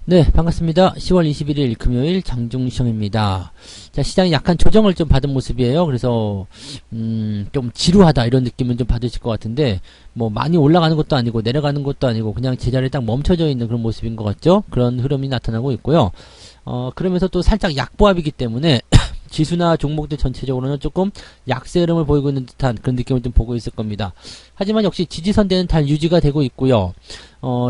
네, 반갑습니다. 10월 21일 금요일 장중시험입니다. 자, 시장이 약간 조정을 좀 받은 모습이에요. 그래서 좀 지루하다 이런 느낌은 좀 받으실 것 같은데, 뭐 많이 올라가는 것도 아니고 내려가는 것도 아니고 그냥 제자리에 딱 멈춰져 있는 그런 모습인 것 같죠? 그런 흐름이 나타나고 있고요. 그러면서 또 살짝 약보합이기 때문에 지수나 종목들 전체적으로는 조금 약세 흐름을 보이고 있는 듯한 그런 느낌을 좀 보고 있을 겁니다. 하지만 역시 지지선대는 잘 유지가 되고 있고요.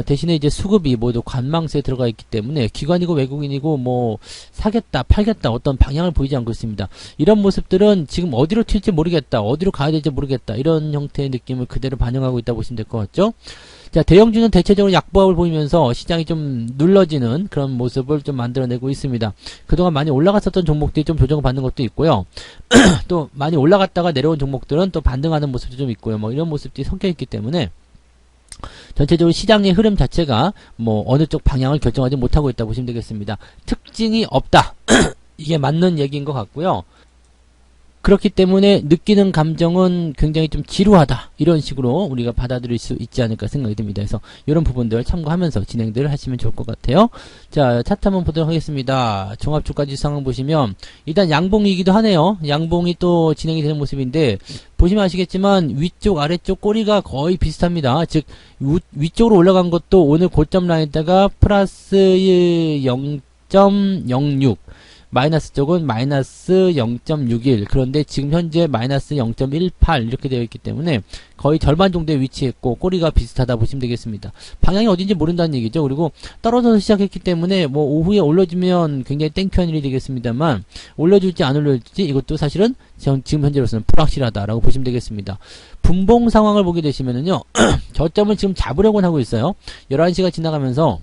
대신에 이제 수급이 모두 관망세에 들어가 있기 때문에 기관이고 외국인이고 뭐 사겠다 팔겠다 어떤 방향을 보이지 않고 있습니다. 이런 모습들은 지금 어디로 튈지 모르겠다, 어디로 가야 될지 모르겠다, 이런 형태의 느낌을 그대로 반영하고 있다 보시면 될 것 같죠. 자, 대형주는 대체적으로 약보합을 보이면서 시장이 좀 눌러지는 그런 모습을 좀 만들어내고 있습니다. 그동안 많이 올라갔었던 종목들이 좀 조정을 받는 것도 있고요. 또 많이 올라갔다가 내려온 종목들은 또 반등하는 모습도 좀 있고요. 뭐 이런 모습들이 섞여 있기 때문에 전체적으로 시장의 흐름 자체가 뭐 어느 쪽 방향을 결정하지 못하고 있다 보시면 되겠습니다. 특징이 없다. 이게 맞는 얘기인 것 같고요. 그렇기 때문에 느끼는 감정은 굉장히 좀 지루하다, 이런 식으로 우리가 받아들일 수 있지 않을까 생각이 듭니다. 그래서 이런 부분들 참고하면서 진행들을 하시면 좋을 것 같아요. 자, 차트 한번 보도록 하겠습니다. 종합주가지수 상황 보시면 일단 양봉이기도 하네요. 양봉이 또 진행이 되는 모습인데 보시면 아시겠지만 위쪽 아래쪽 꼬리가 거의 비슷합니다. 즉 위쪽으로 올라간 것도 오늘 고점 라인에다가 플러스 0.06, 마이너스 쪽은 마이너스 0.61, 그런데 지금 현재 마이너스 0.18 이렇게 되어 있기 때문에 거의 절반 정도에 위치했고 꼬리가 비슷하다 보시면 되겠습니다. 방향이 어딘지 모른다는 얘기죠. 그리고 떨어져서 시작했기 때문에 뭐 오후에 올려주면 굉장히 땡큐한 일이 되겠습니다만 올려줄지 안 올려줄지 이것도 사실은 지금 현재로서는 불확실하다라고 보시면 되겠습니다. 분봉 상황을 보게 되시면은요 저점을 지금 잡으려고 하고 있어요. 11시가 지나가면서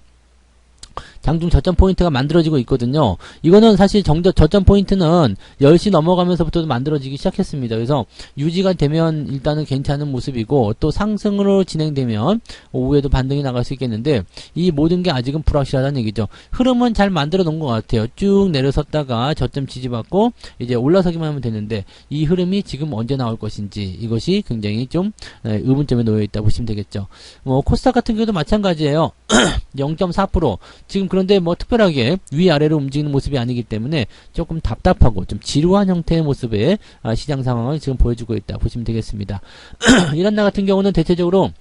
장중 저점 포인트가 만들어지고 있거든요. 이거는 사실 저점 포인트는 10시 넘어가면서부터 만들어지기 시작했습니다. 그래서 유지가 되면 일단은 괜찮은 모습이고 또 상승으로 진행되면 오후에도 반등이 나갈 수 있겠는데 이 모든 게 아직은 불확실하다는 얘기죠. 흐름은 잘 만들어 놓은 것 같아요. 쭉 내려섰다가 저점 지지받고 이제 올라서기만 하면 되는데 이 흐름이 지금 언제 나올 것인지 이것이 굉장히 좀 의문점에 놓여 있다 보시면 되겠죠. 뭐 코스닥 같은 경우도 마찬가지예요. 0.4%. 지금 그런데 뭐 특별하게 위아래로 움직이는 모습이 아니기 때문에 조금 답답하고 좀 지루한 형태의 모습의 시장 상황을 지금 보여주고 있다 보시면 되겠습니다. 이런 날 같은 경우는 대체적으로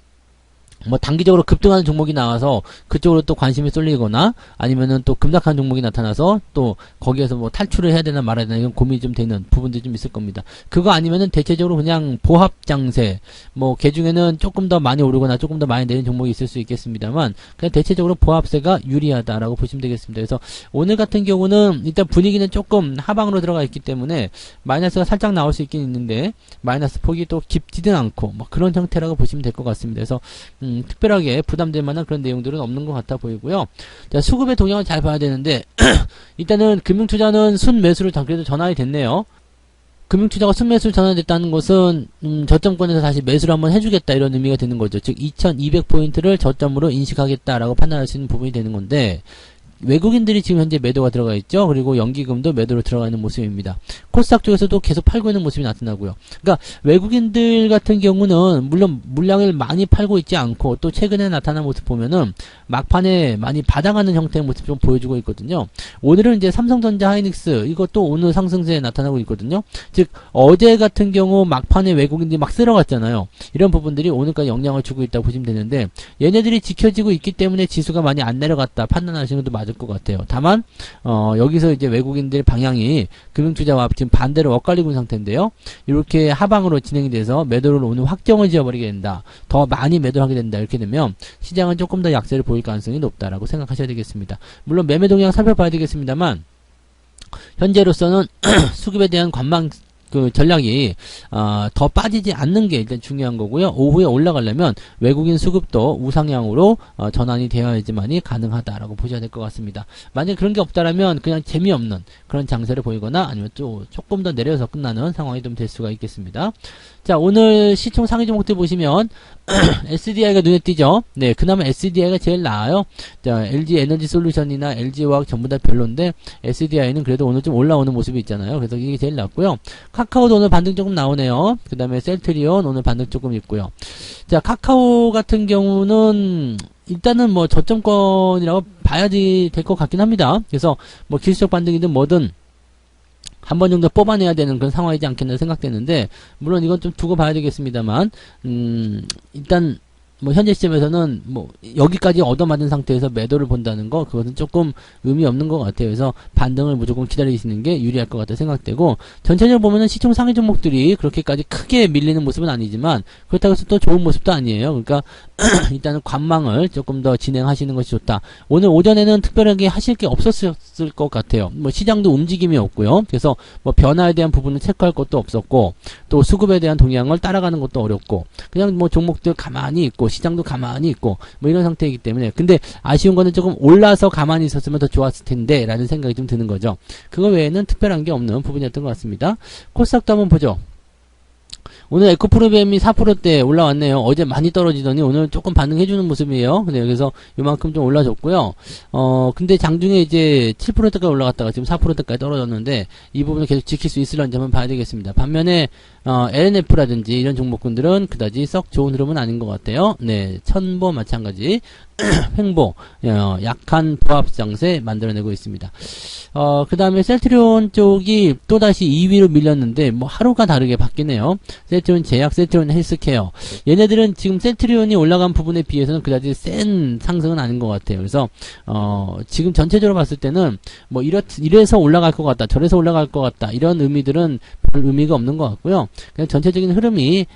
뭐 단기적으로 급등하는 종목이 나와서 그쪽으로 또 관심이 쏠리거나 아니면은 또 급락하는 종목이 나타나서 또 거기에서 뭐 탈출을 해야 되나 말아야 되나 이런 고민이 좀 되는 부분들이 좀 있을 겁니다. 그거 아니면은 대체적으로 그냥 보합 장세, 뭐 개중에는 조금 더 많이 오르거나 조금 더 많이 내린 종목이 있을 수 있겠습니다만 그냥 대체적으로 보합세가 유리하다라고 보시면 되겠습니다. 그래서 오늘 같은 경우는 일단 분위기는 조금 하방으로 들어가 있기 때문에 마이너스가 살짝 나올 수 있긴 있는데 마이너스 폭이 또 깊지는 않고 뭐 그런 형태라고 보시면 될 것 같습니다. 그래서 특별하게 부담될 만한 그런 내용들은 없는 것 같아 보이고요. 자, 수급의 동향을 잘 봐야 되는데 일단은 금융투자는 순매수를 그래도 전환이 됐네요. 금융투자가 순매수를 전환됐다는 것은 저점권에서 다시 매수를 한번 해주겠다 이런 의미가 되는 거죠. 즉 2200포인트를 저점으로 인식하겠다라고 판단할 수 있는 부분이 되는 건데 외국인들이 지금 현재 매도가 들어가 있죠. 그리고 연기금도 매도로 들어가 있는 모습입니다. 코스닥 쪽에서도 계속 팔고 있는 모습이 나타나고요. 그러니까 외국인들 같은 경우는 물론 물량을 많이 팔고 있지 않고 또 최근에 나타난 모습 보면은 막판에 많이 받아가는 형태의 모습 좀 보여주고 있거든요. 오늘은 이제 삼성전자 하이닉스 이것도 오늘 상승세에 나타나고 있거든요. 즉 어제 같은 경우 막판에 외국인들이 막 쓸어갔잖아요. 이런 부분들이 오늘까지 영향을 주고 있다고 보시면 되는데 얘네들이 지켜지고 있기 때문에 지수가 많이 안 내려갔다 판단하시는 것도 맞을 것 같아요. 다만 여기서 이제 외국인들 방향이 금융투자와 지금 반대로 엇갈리고 있는 상태인데요. 이렇게 하방으로 진행이 돼서 매도를 오늘 확정을 지어버리게 된다. 더 많이 매도를 하게 된다. 이렇게 되면 시장은 조금 더 약세를 보일 가능성이 높다라고 생각하셔야 되겠습니다. 물론 매매 동향 살펴봐야 되겠습니다만 현재로서는 수급에 대한 관망 전략이 더 빠지지 않는 게 일단 중요한 거고요. 오후에 올라가려면 외국인 수급도 우상향으로 전환이 되어야지만이 가능하다라고 보셔야 될 것 같습니다. 만약에 그런 게 없다라면 그냥 재미없는 그런 장세를 보이거나 아니면 또 조금 더 내려서 끝나는 상황이 좀 될 수가 있겠습니다. 자, 오늘 시총 상위 종목들 보시면 SDI가 눈에 띄죠. 네, 그나마 SDI가 제일 나아요. 자, LG 에너지 솔루션이나 LG화학 전부 다 별론데 SDI는 그래도 오늘 좀 올라오는 모습이 있잖아요. 그래서 이게 제일 낫고요. 카카오도 오늘 반등 조금 나오네요. 그 다음에 셀트리온 오늘 반등 조금 있고요. 자, 카카오 같은 경우는 일단은 뭐 저점권이라고 봐야지 될 것 같긴 합니다. 그래서 뭐 기술적 반등이든 뭐든 한 번 정도 뽑아내야 되는 그런 상황이지 않겠나 생각되는데, 물론 이건 좀 두고 봐야 되겠습니다만, 일단 뭐 현재 시점에서는 뭐 여기까지 얻어맞은 상태에서 매도를 본다는 거, 그것은 조금 의미 없는 것 같아요. 그래서 반등을 무조건 기다리시는 게 유리할 것 같다 생각되고, 전체적으로 보면은 시총 상위 종목들이 그렇게까지 크게 밀리는 모습은 아니지만 그렇다고 해서 또 좋은 모습도 아니에요. 그러니까 일단은 관망을 조금 더 진행하시는 것이 좋다. 오늘 오전에는 특별하게 하실 게 없었을 것 같아요. 뭐 시장도 움직임이 없고요. 그래서 뭐 변화에 대한 부분을 체크할 것도 없었고, 또 수급에 대한 동향을 따라가는 것도 어렵고, 그냥 뭐 종목들 가만히 있고 시장도 가만히 있고 뭐 이런 상태이기 때문에, 근데 아쉬운 거는 조금 올라서 가만히 있었으면 더 좋았을 텐데 라는 생각이 좀 드는 거죠. 그거 외에는 특별한 게 없는 부분이었던 것 같습니다. 코스닥도 한번 보죠. 오늘 에코프로비엠이 4%대 올라왔네요. 어제 많이 떨어지더니 오늘 조금 반응해주는 모습이에요. 네, 그래서 요만큼 좀 올라줬고요. 근데 장중에 이제 7%대까지 올라갔다가 지금 4%대까지 떨어졌는데, 이 부분을 계속 지킬 수 있을런지 한번 봐야 되겠습니다. 반면에 LNF라든지 이런 종목군들은 그다지 썩 좋은 흐름은 아닌 것 같아요. 네, 천보 마찬가지 횡보, 약한 보합 장세 만들어내고 있습니다. 그 다음에 셀트리온 쪽이 또다시 2위로 밀렸는데, 뭐 하루가 다르게 바뀌네요. 셀트리온 제약, 셀트리온 헬스케어. 얘네들은 지금 셀트리온이 올라간 부분에 비해서는 그다지 센 상승은 아닌 것 같아요. 그래서, 지금 전체적으로 봤을 때는, 뭐 이래서 올라갈 것 같다, 저래서 올라갈 것 같다, 이런 의미들은 별 의미가 없는 것 같고요. 그냥 전체적인 흐름이,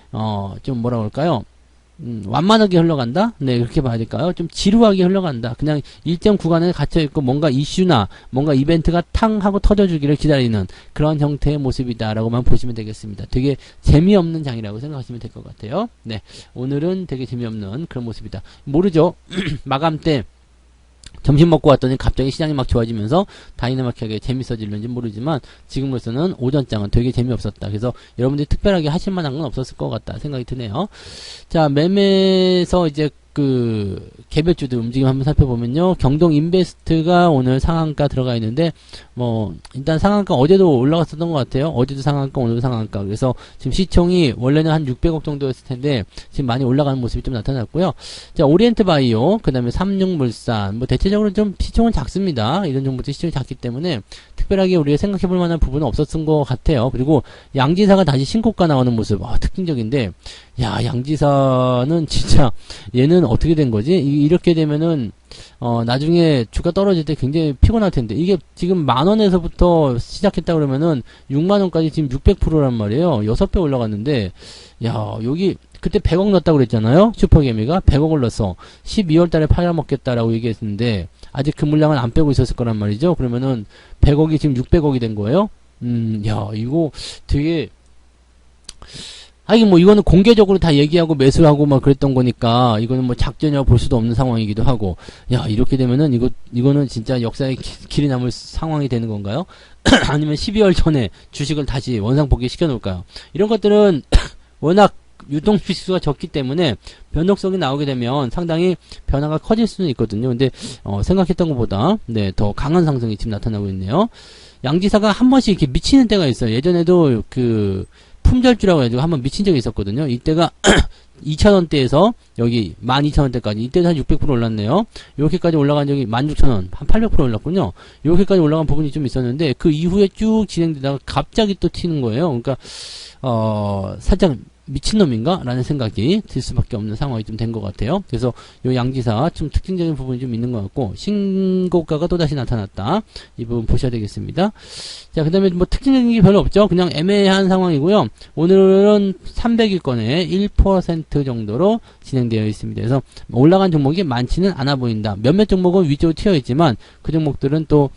좀 뭐라 그럴까요? 완만하게 흘러간다? 네, 그렇게 봐야 될까요? 좀 지루하게 흘러간다. 그냥 일정 구간에 갇혀있고 뭔가 이슈나 뭔가 이벤트가 탕 하고 터져주기를 기다리는 그런 형태의 모습이다라고만 보시면 되겠습니다. 되게 재미없는 장이라고 생각하시면 될 것 같아요. 네, 오늘은 되게 재미없는 그런 모습이다. 모르죠? 마감 때 점심 먹고 왔더니 갑자기 시장이 막 좋아지면서 다이나마크하게 재밌어질는지 모르지만, 지금으로서는 오전장은 되게 재미없었다. 그래서 여러분들이 특별하게 하실 만한 건 없었을 것 같다 생각이 드네요. 자, 매매에서 이제 그 개별주들 움직임 한번 살펴보면요, 경동 인베스트가 오늘 상한가 들어가 있는데, 뭐 일단 상한가 어제도 올라갔었던 것 같아요. 어제도 상한가, 오늘도 상한가. 그래서 지금 시총이 원래는 한 600억 정도였을 텐데 지금 많이 올라가는 모습이 좀 나타났고요. 자, 오리엔트 바이오, 그 다음에 삼육물산, 뭐 대체적으로 좀 시총은 작습니다. 이런 종목들 시총이 작기 때문에 특별하게 우리가 생각해볼 만한 부분은 없었던 것 같아요. 그리고 양지사가 다시 신고가 나오는 모습, 특징적인데, 야, 양지사는 진짜 얘는 어떻게 된 거지? 이렇게 되면은 나중에 주가 떨어질 때 굉장히 피곤할 텐데, 이게 지금 10,000원에서부터 시작했다 그러면은 60,000원까지 지금 600%란 말이에요. 6배 올라갔는데, 야, 여기 그때 100억 넣었다고 그랬잖아요. 슈퍼개미가 100억을 넣어서 12월 달에 팔아먹겠다라고 얘기했는데 아직 그 물량을 안 빼고 있었을 거란 말이죠. 그러면은 100억이 지금 600억이 된 거예요. 야, 이거 되게, 뭐 이거는 공개적으로 다 얘기하고 매수하고 막 그랬던 거니까 이거는 뭐 작전이라고 볼 수도 없는 상황이기도 하고, 야, 이렇게 되면은 이거는 진짜 역사에 길이 남을 상황이 되는 건가요? 아니면 12월 전에 주식을 다시 원상복귀 시켜놓을까요? 이런 것들은 워낙 유동 주식수가 적기 때문에 변동성이 나오게 되면 상당히 변화가 커질 수는 있거든요. 근데 생각했던 것보다 네, 더 강한 상승이 지금 나타나고 있네요. 양지사가 한 번씩 이렇게 미치는 때가 있어요. 예전에도 그 품절주라고 해가지고 한번 미친 적이 있었거든요. 이때가 2,000원대에서 여기 12,000원대까지, 이때도 한 600% 올랐네요. 이렇게까지 올라간 적이 16,000원, 한 800% 올랐군요. 이렇게까지 올라간 부분이 좀 있었는데 그 이후에 쭉 진행되다가 갑자기 또 튀는 거예요. 그러니까 살짝 미친놈인가? 라는 생각이 들 수밖에 없는 상황이 좀 된 것 같아요. 그래서 요 양지사 좀 특징적인 부분이 좀 있는 것 같고, 신고가가 또다시 나타났다. 이 부분 보셔야 되겠습니다. 자, 그 다음에 뭐 특징적인 게 별로 없죠. 그냥 애매한 상황이고요. 오늘은 300일권에 1% 정도로 진행되어 있습니다. 그래서 올라간 종목이 많지는 않아 보인다. 몇몇 종목은 위쪽으로 튀어 있지만 그 종목들은 또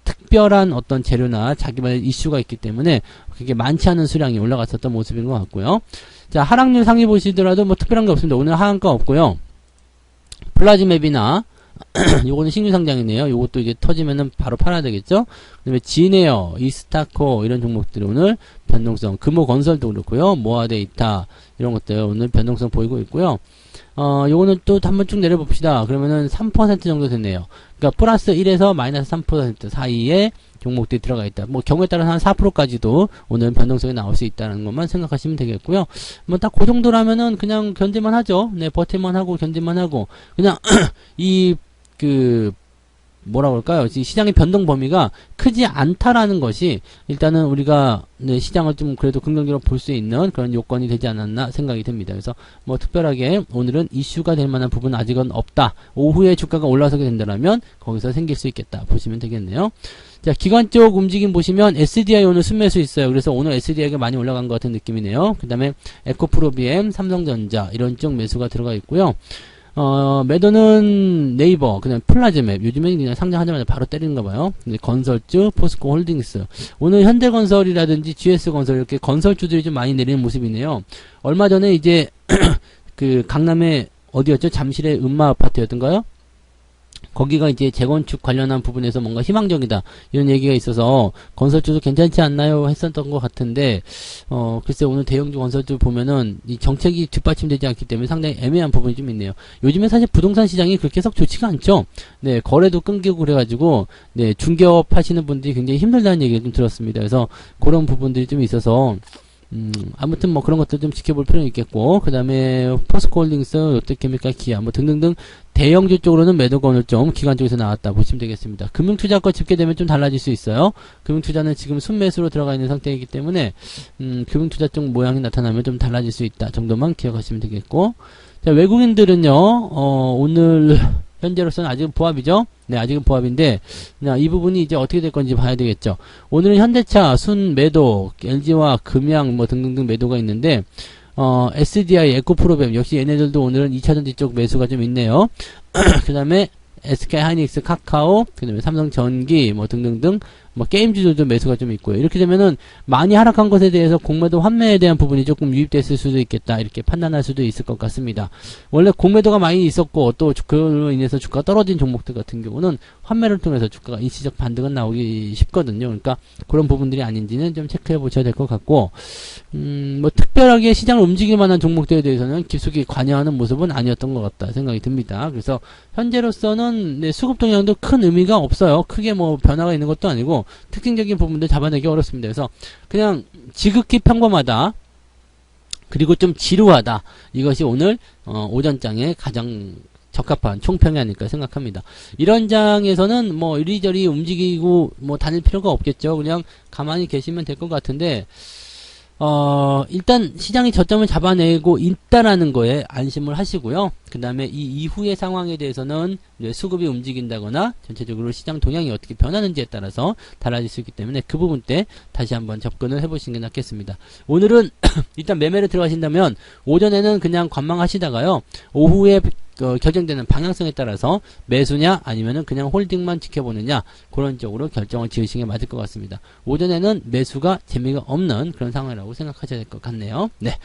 특별한 어떤 재료나 자기만의 이슈가 있기 때문에 그게 많지 않은 수량이 올라갔었던 모습인 것 같고요. 자, 하락률 상위 보시더라도 뭐 특별한 게 없습니다. 오늘 하한가 없고요. 플라지맵이나 요거는 신규 상장이네요. 요것도 이제 터지면은 바로 팔아야 되겠죠. 그 다음에 진에어, 이스타코 이런 종목들이 오늘 변동성, 금호건설도 그렇고요. 모아데이터 이런 것들 오늘 변동성 보이고 있고요. 요거는 또 한번 쭉 내려봅시다. 그러면은 3% 정도 됐네요. 그러니까 플러스 1에서 마이너스 3% 사이에 종목들이 들어가 있다. 뭐 경우에 따라서 한 4%까지도 오늘 변동성이 나올 수 있다는 것만 생각하시면 되겠고요. 뭐 딱 그 정도라면은 그냥 견딜만 하죠. 네, 버틸만 하고 견딜만 하고 그냥 뭐라 그럴까요? 시장의 변동 범위가 크지 않다라는 것이 일단은 우리가 네, 시장을 좀 그래도 긍정적으로 볼 수 있는 그런 요건이 되지 않았나 생각이 듭니다. 그래서 뭐 특별하게 오늘은 이슈가 될 만한 부분은 아직은 없다. 오후에 주가가 올라서게 된다면 거기서 생길 수 있겠다 보시면 되겠네요. 자, 기관 쪽 움직임 보시면 SDI 오늘 순매수 있어요. 그래서 오늘 SDI가 많이 올라간 것 같은 느낌이네요. 그 다음에 에코프로비엠, 삼성전자 이런 쪽 매수가 들어가 있고요. 매도는 네이버, 그다음에 플라즈맵. 요즘에는 그냥 상장하자마자 바로 때리는가 봐요. 건설주, 포스코 홀딩스. 오늘 현대건설이라든지 GS건설 이렇게 건설주들이 좀 많이 내리는 모습이네요. 얼마 전에 이제 강남에 어디였죠? 잠실의 음마 아파트였던가요? 거기가 이제 재건축 관련한 부분에서 뭔가 희망적이다 이런 얘기가 있어서 건설주도 괜찮지 않나요 했었던 것 같은데 글쎄 오늘 대형주 건설주 보면은 이 정책이 뒷받침되지 않기 때문에 상당히 애매한 부분이 좀 있네요. 요즘에 사실 부동산 시장이 그렇게 썩 좋지가 않죠. 네, 거래도 끊기고 그래가지고 네, 중개업 하시는 분들이 굉장히 힘들다는 얘기를 좀 들었습니다. 그래서 그런 부분들이 좀 있어서 아무튼 뭐 그런 것들 좀 지켜볼 필요는 있겠고, 그 다음에 포스코홀딩스, 롯데케미칼, 기아 뭐 등등등 대형주 쪽으로는 매도가 오늘 좀 기관 쪽에서 나왔다 보시면 되겠습니다. 금융투자과 집계되면 좀 달라질 수 있어요. 금융투자는 지금 순매수로 들어가 있는 상태이기 때문에 금융투자 쪽 모양이 나타나면 좀 달라질 수 있다 정도만 기억하시면 되겠고, 자, 외국인들은요 오늘 현재로서는 아직은 보합이죠. 네, 아직은 보합인데, 이 부분이 이제 어떻게 될 건지 봐야 되겠죠. 오늘은 현대차, 순 매도, LG와 금양 뭐 등등등 매도가 있는데, SDI, 에코프로뱀, 역시 얘네들도 오늘은 2차전지 쪽 매수가 좀 있네요. 그 다음에 SK하이닉스, 카카오, 그 다음에 삼성전기, 뭐 등등등, 뭐 게임주들도 매수가 좀 있고요. 이렇게 되면은 많이 하락한 것에 대해서 공매도 환매에 대한 부분이 조금 유입됐을 수도 있겠다. 이렇게 판단할 수도 있을 것 같습니다. 원래 공매도가 많이 있었고 또 그로 인해서 주가가 떨어진 종목들 같은 경우는 환매를 통해서 주가가 일시적 반등은 나오기 쉽거든요. 그러니까 그런 부분들이 아닌지는 좀 체크해 보셔야 될 것 같고, 뭐 특별하게 시장을 움직일 만한 종목들에 대해서는 깊숙이 관여하는 모습은 아니었던 것 같다 생각이 듭니다. 그래서 현재로서는 네, 수급 동향도 큰 의미가 없어요. 크게 뭐 변화가 있는 것도 아니고 특징적인 부분들 잡아내기 어렵습니다. 그래서 그냥 지극히 평범하다, 그리고 좀 지루하다, 이것이 오늘 오전장에 가장 적합한 총평이 아닐까 생각합니다. 이런 장에서는 뭐 이리저리 움직이고 뭐 다닐 필요가 없겠죠. 그냥 가만히 계시면 될 것 같은데, 일단 시장이 저점을 잡아내고 있다라는 거에 안심을 하시고요. 그 다음에 이 이후의 상황에 대해서는 수급이 움직인다거나 전체적으로 시장 동향이 어떻게 변하는지에 따라서 달라질 수 있기 때문에 그 부분 때 다시 한번 접근을 해보시는 게 낫겠습니다. 오늘은 일단 매매를 들어가신다면 오전에는 그냥 관망하시다가요, 오후에 결정되는 방향성에 따라서 매수냐 아니면은 그냥 홀딩만 지켜보느냐, 그런 쪽으로 결정을 지으시는 게 맞을 것 같습니다. 오전에는 매수가 재미가 없는 그런 상황이라고 생각하셔야 될 것 같네요. 네.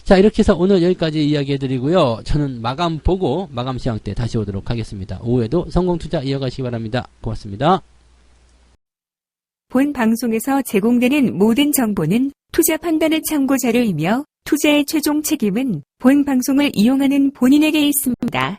자, 이렇게 해서 오늘 여기까지 이야기 해드리고요. 저는 마감 보고 마감 시황 때 다시 오도록 하겠습니다. 오후에도 성공투자 이어가시기 바랍니다. 고맙습니다. 본 방송에서 제공되는 모든 정보는 투자 판단의 참고 자료이며 투자의 최종 책임은 본 방송을 이용하는 본인에게 있습니다.